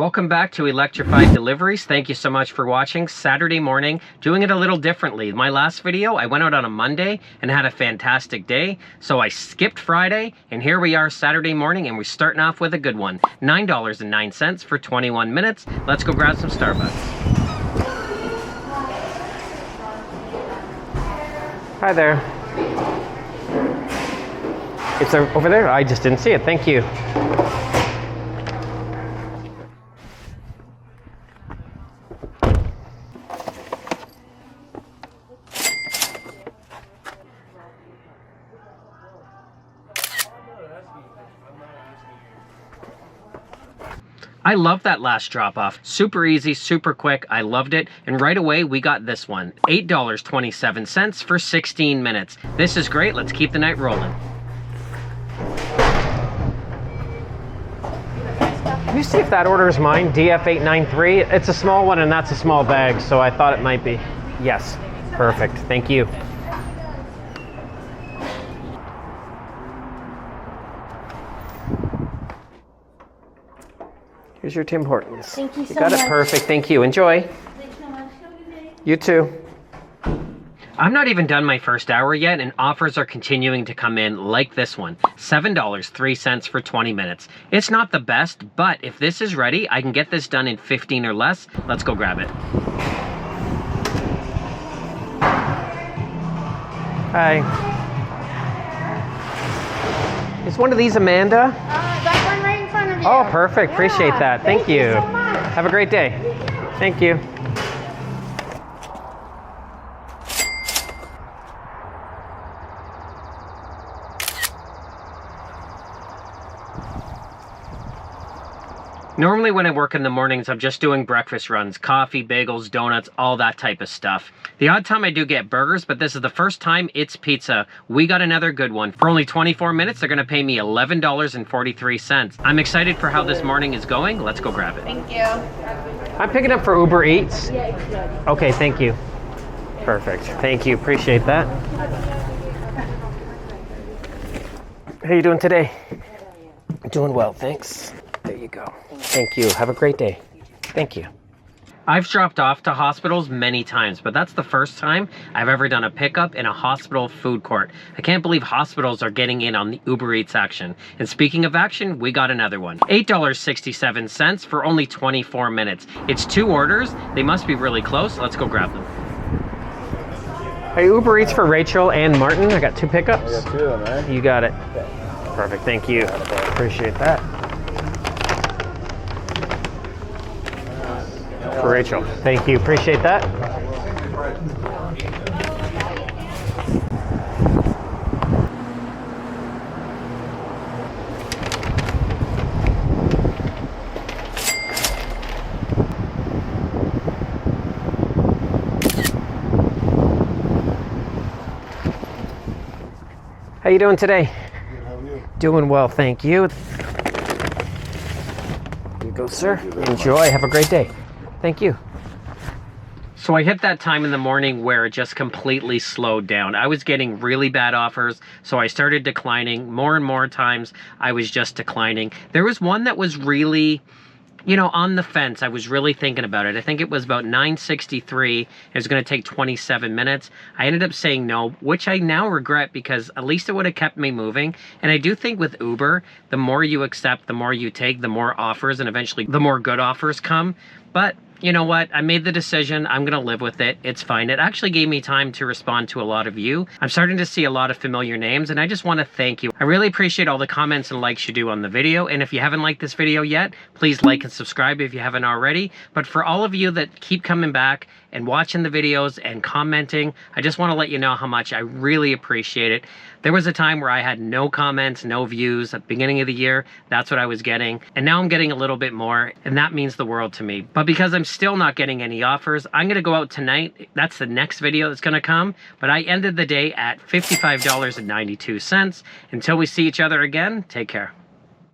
Welcome back to Electrified Deliveries. Thank you so much for watching. Saturday morning, doing it a little differently. My last video, I went out on a Monday and had a fantastic day. So I skipped Friday, and here we are Saturday morning, and we're starting off with a good one. $9.09 for 21 minutes. Let's go grab some Starbucks. Hi there. It's over there? I just didn't see it. Thank you. I love that last drop off. Super easy, super quick. I loved it. And right away, we got this one. $8.27 for 16 minutes. This is great. Let's keep the night rolling. Can you see if that order is mine? DF893. It's a small one and that's a small bag, so I thought it might be. Yes, perfect. Thank you. Here's your Tim Hortons. Thank you so much. You got it perfect. Thank you. Enjoy. Thanks so much. Have a good day. You too. I'm not even done my first hour yet, and offers are continuing to come in like this one. $7.03 for 20 minutes. It's not the best, but if this is ready, I can get this done in 15 or less. Let's go grab it. Hi. Is one of these Amanda? That one right in front of you. Oh, perfect. Appreciate that. Thank you. So much. Have a great day. Thank you. Normally when I work in the mornings, I'm just doing breakfast runs, coffee, bagels, donuts, all that type of stuff. The odd time I do get burgers, but this is the first time it's pizza. We got another good one. For only 24 minutes, they're gonna pay me $11.43. I'm excited for how this morning is going. Let's go grab it. Thank you. I'm picking up for Uber Eats. Yeah, it's good. Okay, thank you. Perfect. Thank you. Appreciate that. How you doing today? Doing well, thanks. There you go. Thank you. Have a great day. Thank you. I've dropped off to hospitals many times, but that's the first time I've ever done a pickup in a hospital food court. I can't believe hospitals are getting in on the Uber Eats action. And speaking of action, we got another one. $8.67 for only 24 minutes. It's 2 orders. They must be really close. Let's go grab them. Hey, Uber Eats for Rachel and Martin. I got 2 pickups. I got 2 of them, man. You got it. Perfect. Thank you. Appreciate that. For Rachel. Thank you. Appreciate that. How you doing today? Good, how are you? Doing well, thank you. Here you go, sir. Enjoy. Have a great day. Thank you. So I hit that time in the morning where it just completely slowed down. I was getting really bad offers, so I started declining. More and more times, I was just declining. There was one that was really, you know, on the fence. I was really thinking about it. I think it was about $9.63. It was going to take 27 minutes. I ended up saying no, which I now regret because at least it would have kept me moving. And I do think with Uber, the more you accept, the more you take, the more offers, and eventually the more good offers come. But you know what? I made the decision. I'm going to live with it. It's fine. It actually gave me time to respond to a lot of you. I'm starting to see a lot of familiar names, and I just want to thank you. I really appreciate all the comments and likes you do on the video. And if you haven't liked this video yet, please like and subscribe if you haven't already. But for all of you that keep coming back and watching the videos and commenting, I just want to let you know how much I really appreciate it. There was a time where I had no comments, no views at the beginning of the year. That's what I was getting. And now I'm getting a little bit more, and that means the world to me. But because I'm still not getting any offers, I'm going to go out tonight. That's the next video that's going to come. But I ended the day at $55.92. Until we see each other again, take care.